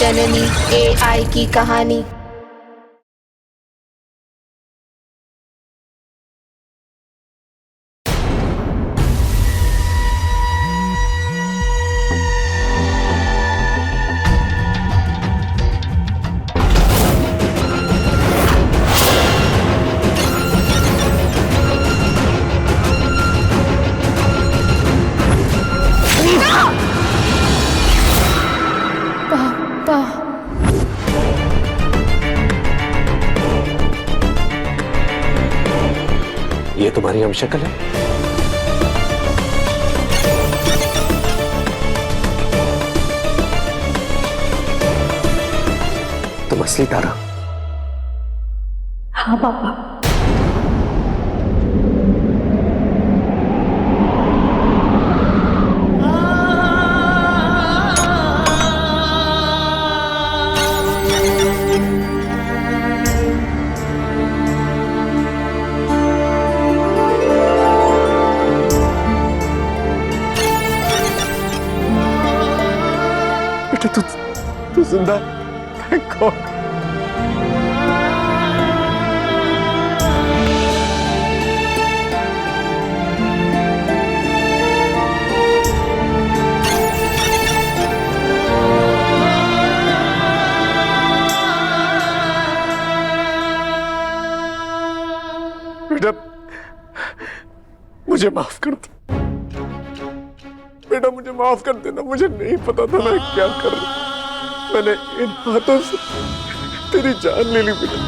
जननी AI की कहानी। पापा, ये तुम्हारी हम शक्ल है? तुम असली तारा? हाँ पापा। बेटा तू जिंदा है? Thank God. बेटा मुझे माफ कर दो। बेटा मुझे माफ कर देना, मुझे नहीं पता था मैं क्या कर रहा हूं। मैंने इन हाथों से तेरी जान ले ली बेटा।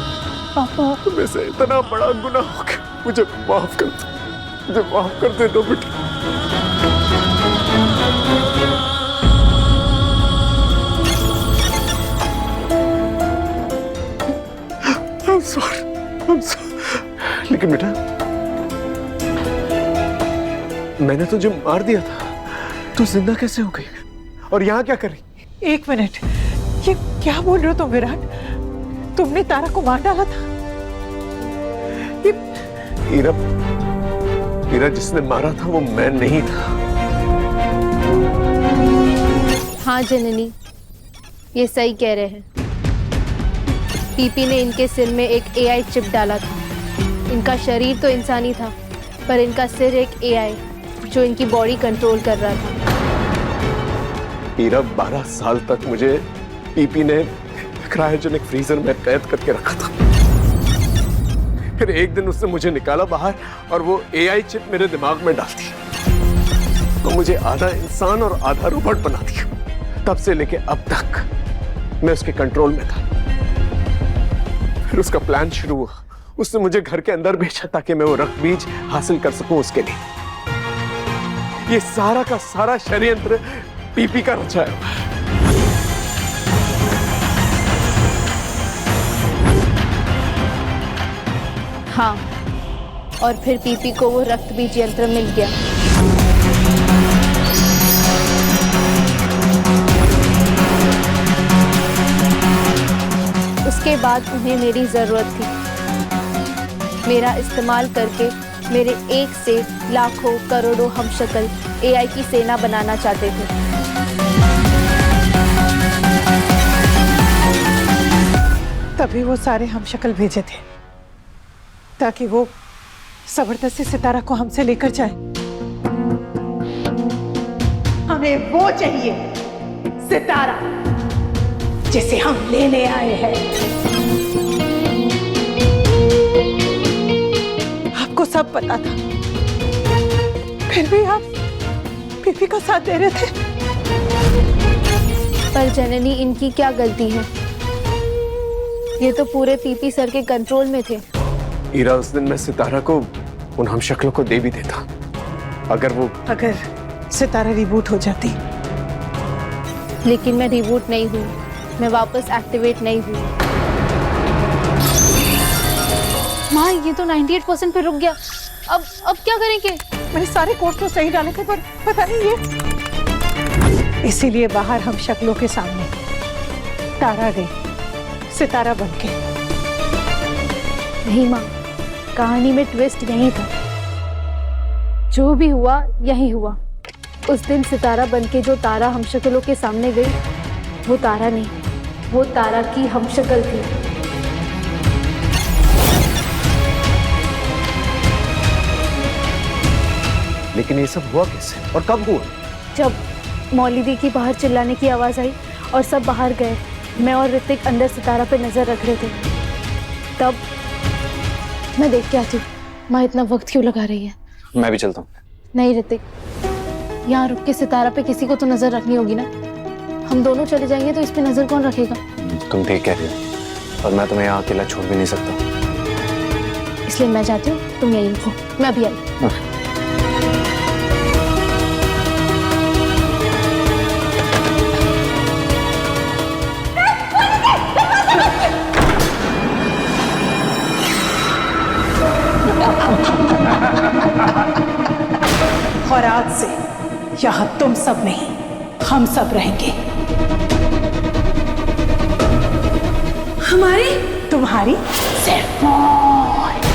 पापा तुम्हें से इतना बड़ा गुनाह हो गया, मुझे माफ कर दो, मुझे माफ कर दे दो बेटा। I'm sorry, I'm sorry। लेकिन बेटा मैंने तुझे मार दिया था, तू जिंदा कैसे हो गई और यहाँ क्या कर रही? एक मिनट, ये क्या बोल रहे हो तुम विराट? तुमने तारा को मार डाला था? ये हीरा जिसने मारा था वो मैं नहीं था। हाँ जननी, ये सही कह रहे हैं। पीपी ने इनके सिर में एक एआई चिप डाला था। इनका शरीर तो इंसानी था, पर इनका सिर एक एआई जो इनकी बॉडी कंट्रोल कर रहा था। हीरा 12 साल तक मुझे पीपी ने क्रायोजेनिक फ्रीजर में कैद करके रखा था। फिर एक दिन उसने मुझे निकाला बाहर और वो एआई चिप मेरे दिमाग में डाल दी। तो मुझे आधा इंसान और आधा रोबोट बना दिया। तब से लेके अब तक मैं उसके कंट्रोल में था। फिर उसका प्लान शुरू हुआ। उसने मुझे घर के अंदर भेजा ताकि मैं वो रक्त बीज हासिल कर सकूं उसके लिए। ये सारा का सारा षड्यंत्र पीपी का रचाया हुआ है। हाँ, और फिर पीपी को वो रक्त बीज यंत्र मिल गया। उसके बाद उन्हें मेरी जरूरत थी। मेरा इस्तेमाल करके मेरे एक से लाखों करोड़ों हमशक्ल एआई की सेना बनाना चाहते थे। तभी वो सारे हमशक्ल भेजे थे ताकि वो जबरदस्ती सितारा को हमसे लेकर जाए। हमें वो चाहिए सितारा जिसे हम लेने आए हैं। आपको सब पता था, फिर भी आप पीपी का साथ दे रहे थे। पर जननी, इनकी क्या गलती है? ये तो पूरे पीपी सर के कंट्रोल में थे। हीरा, उस दिन मैं सितारा को उन हमशक्लों को दे भी देता अगर सितारा रिबूट हो जाती। लेकिन मैं रिबूट नहीं हुई, मैं वापस एक्टिवेट नहीं हुई। माँ, ये तो 98% पे रुक गया। अब क्या करेंगे? मैंने सारे कोड तो सही डाले थे, पर पता नहीं ये। इसीलिए बाहर हम शक्लों के सामने तारा गई, सितारा बनके। नहीं माँ, कहानी में ट्विस्ट यही था। जो भी हुआ यही हुआ। उस दिन सितारा बनके जो तारा हम शक्लों के सामने गई, वो तारा नहीं, वो तारा की हमशक्ल थी। लेकिन ये सब हुआ कैसे और कब हुआ? जब मौलिदी की बाहर चिल्लाने की आवाज आई और सब बाहर गए, मैं और ऋतिक अंदर सितारा पे नजर रख रहे थे, तब मैं देख के आती हूँ। माँ इतना वक्त क्यों लगा रही है? मैं भी चलता हूँ। नहीं ऋतिक, यहाँ रुक के सितारा पे किसी को तो नजर रखनी होगी ना। हम दोनों चले जाएंगे तो इस पे नजर कौन रखेगा? तुम ठीक कह रही हो, और मैं तुम्हें यहाँ अकेला छोड़ भी नहीं सकता। इसलिए मैं जाती हूँ, तुम यहीं रुको, मैं अभी आई। और आज से यहाँ तुम सब नहीं, हम सब रहेंगे। हमारी तुम्हारी सिर्फ मौत।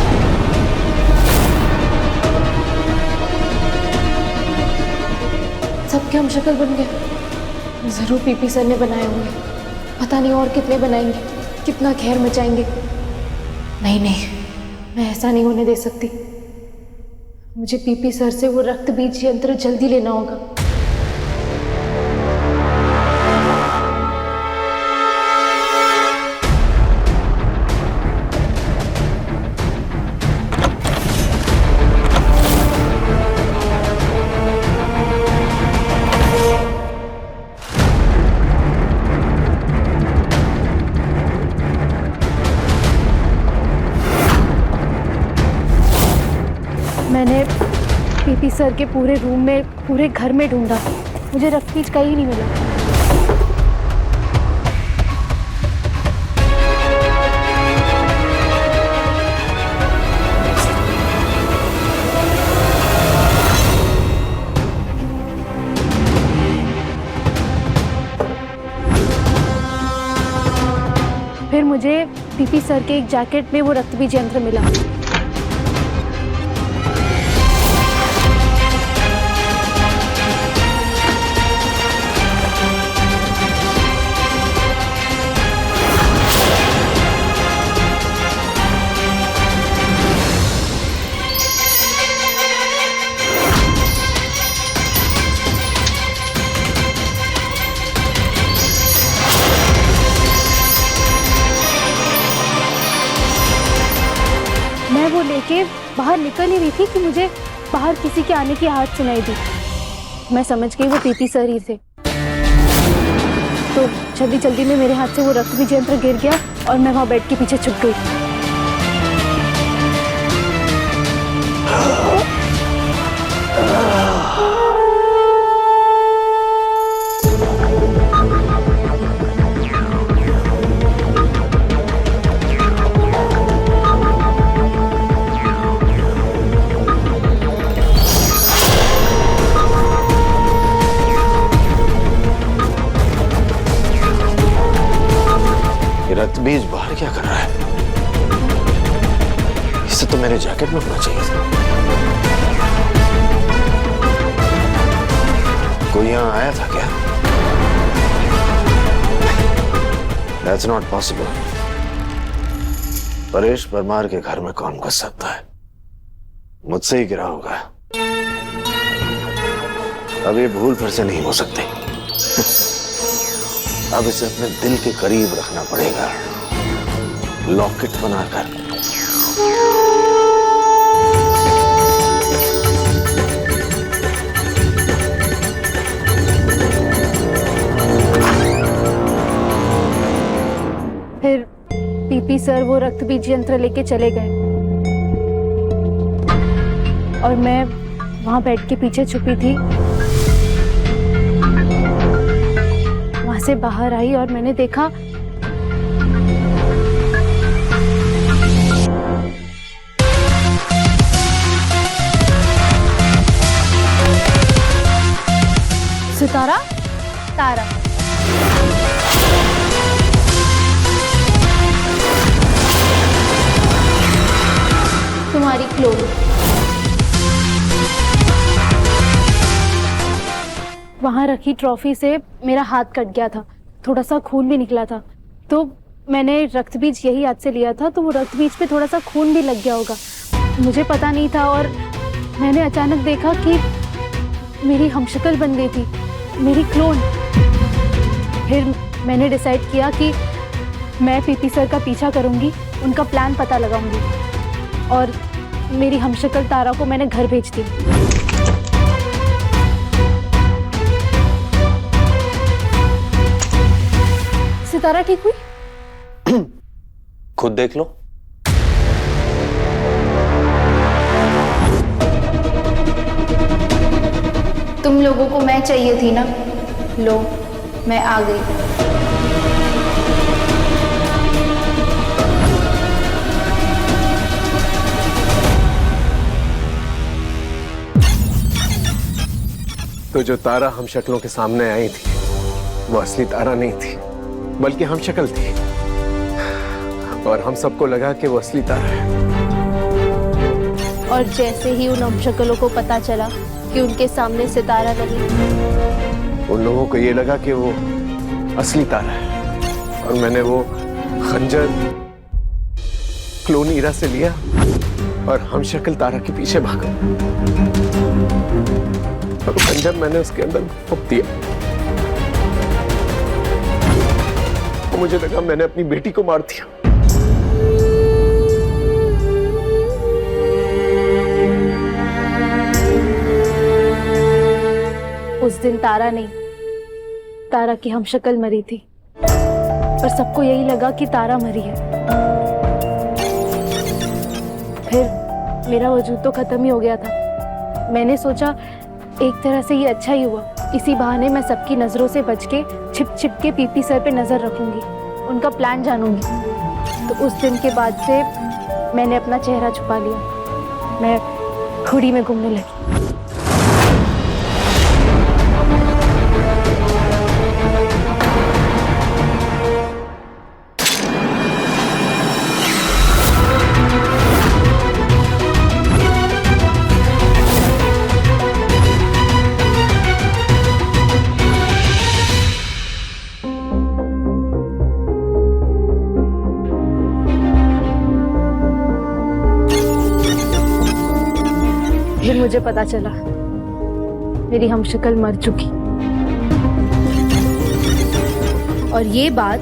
सबके हम शक्ल बन गए। जरूर पीपी सर ने बनाए होंगे, पता नहीं और कितने बनाएंगे, कितना खैर मचाएंगे। नहीं नहीं, मैं ऐसा नहीं होने दे सकती। मुझे पीपी सर से वो रक्त बीज यंत्र जल्दी लेना होगा। मैंने पीपी सर के पूरे रूम में, पूरे घर में ढूंढा, मुझे रक्त बीज कहीं नहीं मिला। फिर मुझे पीपी सर के एक जैकेट में वो रक्त बीज यंत्र मिला। मैं वो लेके बाहर निकल ही रही थी कि मुझे बाहर किसी के आने की आवाज सुनाई दी। मैं समझ गई वो पीपी सर ही थे। तो जल्दी जल्दी में मेरे हाथ से वो रक्त बीज यंत्र गिर गया और मैं वहां बेड के पीछे छुप गई। रक्त बीज बाहर क्या कर रहा है? इसे तो मेरे जैकेट में होना चाहिए था। कोई यहाँ आया था क्या? That's not possible. Paresh Parmar के घर में कौन घुस सकता है? मुझसे ही गिरा होगा। अब ये भूल फिर से नहीं हो सकती। अब इसे अपने दिल के करीब रखना पड़ेगा, लॉकेट बनाकर। फिर पीपी सर वो रक्त बीज यंत्र लेके चले गए और मैं वहां बेड के पीछे छुपी थी। से बाहर आई और मैंने देखा सितारा, तारा। तुम्हारी क्लोन। वहां रखी ट्रॉफी से मेरा हाथ कट गया था, थोड़ा सा खून भी निकला था। तो मैंने रक्त बीज यही याद से लिया था, तो वो रक्त बीज पे थोड़ा सा खून भी लग गया होगा, मुझे पता नहीं था। और मैंने अचानक देखा कि मेरी हमशक्ल बन गई थी, मेरी क्लोन। फिर मैंने डिसाइड किया कि मैं पीपी सर का पीछा करूंगी, उनका प्लान पता लगाऊंगी और मेरी हमशक्ल तारा को मैंने घर भेज दी। सितारा ठीक हुई? खुद देख लो। तुम लोगों को मैं चाहिए थी ना, लो मैं आ गई। तो जो तारा हम शक्लों के सामने आई थी वो असली तारा नहीं थी, बल्कि हम शक्ल थी। और हम सबको लगा कि वो असली तारा है। और जैसे ही उन हमशक्लों को पता चला कि उनके सामने सितारा नहीं, उन लोगों को ये लगा कि वो असली तारा है। और मैंने वो खंजर क्लोन ईरा से लिया और हम शक्ल तारा के पीछे भागा। और खंजर मैंने उसके अंदर फूंक दिया। और मुझे लगा मैंने अपनी बेटी को मार दिया। उस दिन तारा नहीं, तारा की हमशक्ल मरी थी। पर सबको यही लगा कि तारा मरी है। फिर मेरा वजूद तो खत्म ही हो गया था। मैंने सोचा एक तरह से ये अच्छा ही हुआ, इसी बहाने मैं सबकी नजरों से बच के छिप छिप के पीपी सर पे नजर रखूंगी, उनका प्लान जानूंगी। तो उस दिन के बाद से मैंने अपना चेहरा छुपा लिया, मैं खुड़ी में घूमने लगी। फिर मुझे पता चला मेरी हमशक्ल मर चुकी। और ये बात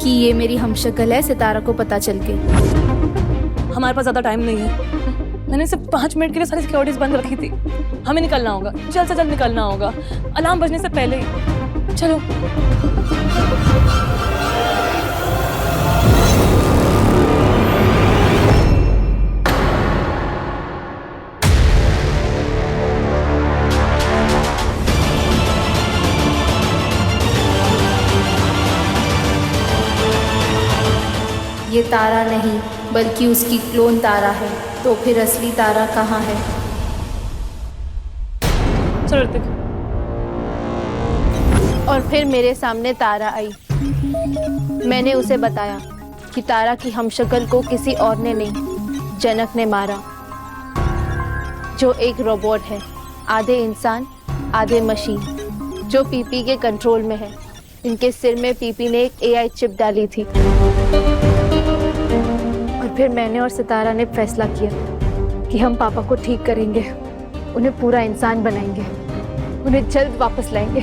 कि ये मेरी हमशक्ल है सितारा को पता चल के। हमारे पास ज्यादा टाइम नहीं है। मैंने सिर्फ 5 मिनट के लिए सारी सिक्योरिटीज बंद रखी थी। हमें निकलना होगा, जल्द से जल्द निकलना होगा, अलार्म बजने से पहले ही। चलो। ये तारा नहीं बल्कि उसकी क्लोन तारा है। तो फिर असली तारा कहाँ है? चलो ऋतिक। और फिर मेरे सामने तारा आई। मैंने उसे बताया कि तारा की हमशक्ल को किसी और ने नहीं, जनक ने मारा, जो एक रोबोट है, आधे इंसान आधे मशीन, जो पीपी के कंट्रोल में है। इनके सिर में पीपी ने एक एआई चिप डाली थी। और फिर मैंने और सितारा ने फैसला किया कि हम पापा को ठीक करेंगे, उन्हें पूरा इंसान बनाएंगे, उन्हें जल्द वापस लाएंगे।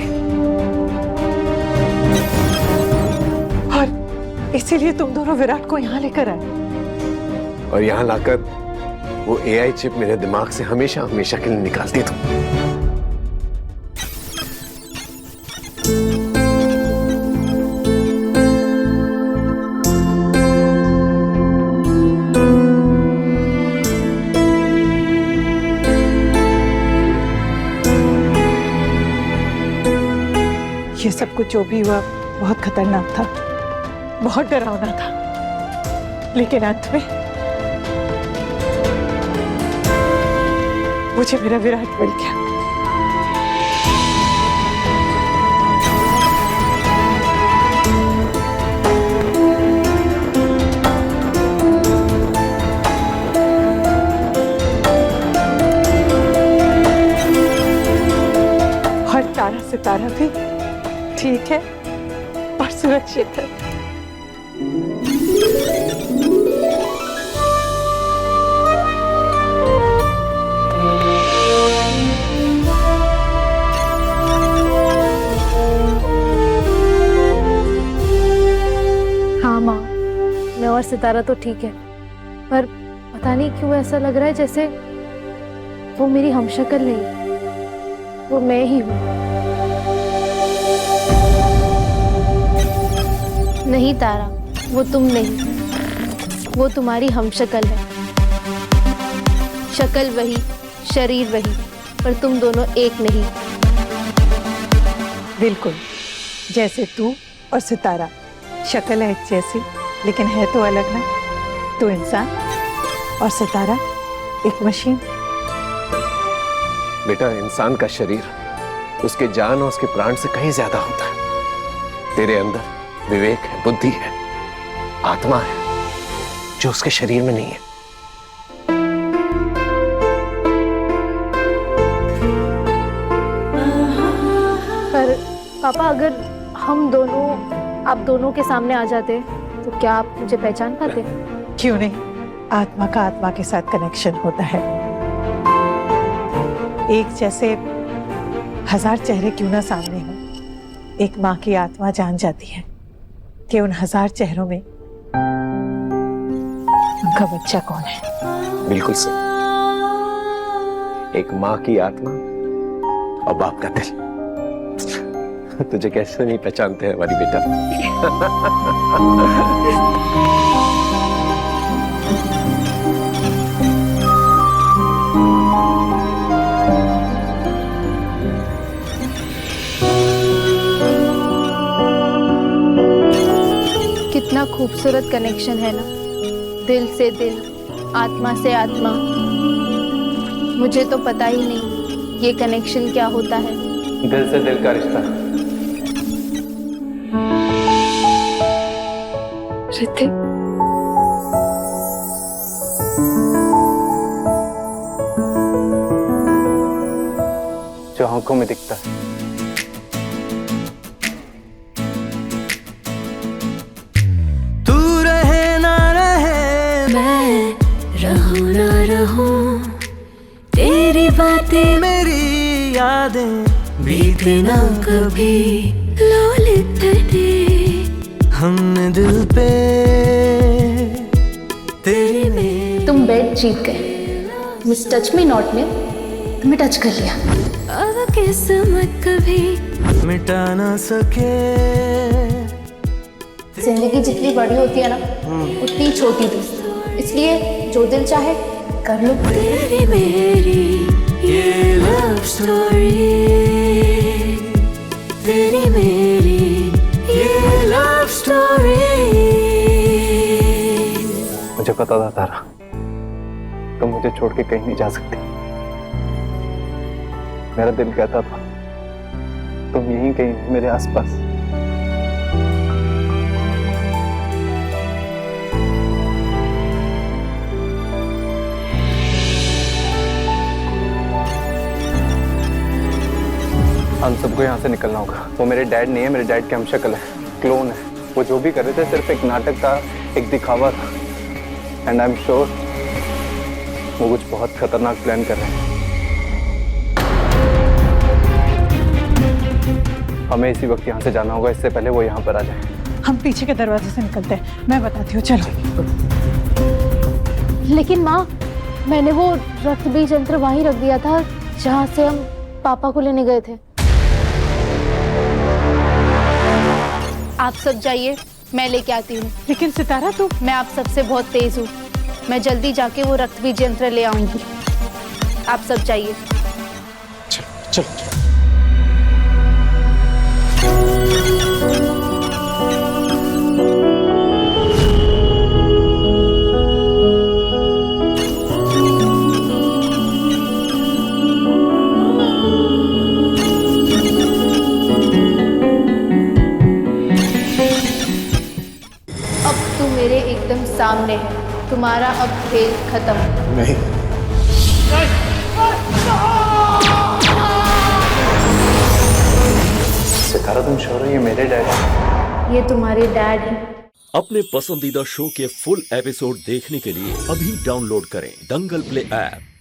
और इसीलिए तुम दोनों विराट को यहाँ लेकर आए। और यहाँ लाकर वो एआई चिप मेरे दिमाग से हमेशा हमेशा के लिए निकालती थी। ये सब कुछ जो भी हुआ बहुत खतरनाक था, बहुत डरावना था, लेकिन अंत में मुझे मेरा विराट मिल गया। और तारा सितारा भी ठीक है और सुरक्षित है। हाँ माँ, मैं और सितारा तो ठीक है, पर पता नहीं क्यों ऐसा लग रहा है जैसे वो मेरी हमशक्ल नहीं, वो मैं ही हूँ। नहीं तारा, वो तुम नहीं, वो तुम्हारी हमशक्ल है। शक्ल वही, शरीर वही, पर तुम दोनों एक नहीं। बिल्कुल, जैसे तू और सितारा शक्ल है एक जैसी, लेकिन है तो अलग ना। तू इंसान और सितारा एक मशीन। बेटा, इंसान का शरीर उसके जान और उसके प्राण से कहीं ज्यादा होता है। तेरे अंदर विवेक है, बुद्धि है, आत्मा है, जो उसके शरीर में नहीं है। पर पापा, अगर हम दोनों आप दोनों के सामने आ जाते तो क्या आप मुझे पहचान पाते? क्यों नहीं, आत्मा का आत्मा के साथ कनेक्शन होता है। एक जैसे हजार चेहरे क्यों ना सामने हो, एक माँ की आत्मा जान जाती है कि उन हजार चेहरों में उनका बच्चा कौन है। बिल्कुल सही। एक माँ की आत्मा और बाप का दिल। तुझे कैसे नहीं पहचानते हैं हमारी बेटा? कितना खूबसूरत कनेक्शन है ना, दिल से दिल, आत्मा से आत्मा। मुझे तो पता ही नहीं ये कनेक्शन क्या होता है। दिल से दिल का रिश्ता। ऋतिक, जो आंखों में दिखता है। तू रहे ना रहे, मैं रहूं ना रहूं, तेरी बातें मेरी यादें बीते ना कभी। लौलित थे हमने दिल पे तेरी में। तुम बेड जीत गए। मिस टच मी नॉट में तुम्हें टच कर लिया। अब किस्मत कभी मिटा ना सके। जिंदगी जितनी बड़ी होती है ना, उतनी छोटी भी, इसलिए जो दिल चाहे कर लो। तेरी मेरी ये लव स्टोरी, तेरी मेरी ये लव स्टोरी। मुझे पता था तारा, तुम मुझे छोड़ के कहीं नहीं जा सकती। मेरा दिल कहता था तुम यहीं कहीं मेरे आसपास। हम सबको यहाँ से निकलना होगा। वो मेरे डैड नहीं है, मेरे डैड की हमशक्ल है, क्लोन है। वो जो भी कर रहे थे सिर्फ एक नाटक था, एक दिखावा था। एंड आई एम श्योर वो कुछ बहुत खतरनाक प्लान कर रहे हैं। हमें इसी वक्त यहाँ से जाना होगा, इससे पहले वो यहाँ पर आ जाए। हम पीछे के दरवाजे से निकलते हैं, मैं बताती हूँ। चलो। लेकिन माँ, मैंने वो रक्त बीज यंत्र वहीं रख दिया था जहाँ से हम पापा को लेने गए थे। आप सब जाइए, मैं लेके आती हूँ। लेकिन सितारा, तू मैं आप सबसे बहुत तेज हूँ, मैं जल्दी जाके वो रक्त बीज यंत्र ले आऊंगी। आप सब जाइए। चलो चलो। मेरे एकदम सामने है, तुम्हारा अब खेल खत्म। नहीं, सितारा, तुम श्योर हो ये मेरे डैड हैं? ये तुम्हारे डैड हैं। अपने पसंदीदा शो के फुल एपिसोड देखने के लिए अभी डाउनलोड करें दंगल प्ले ऐप।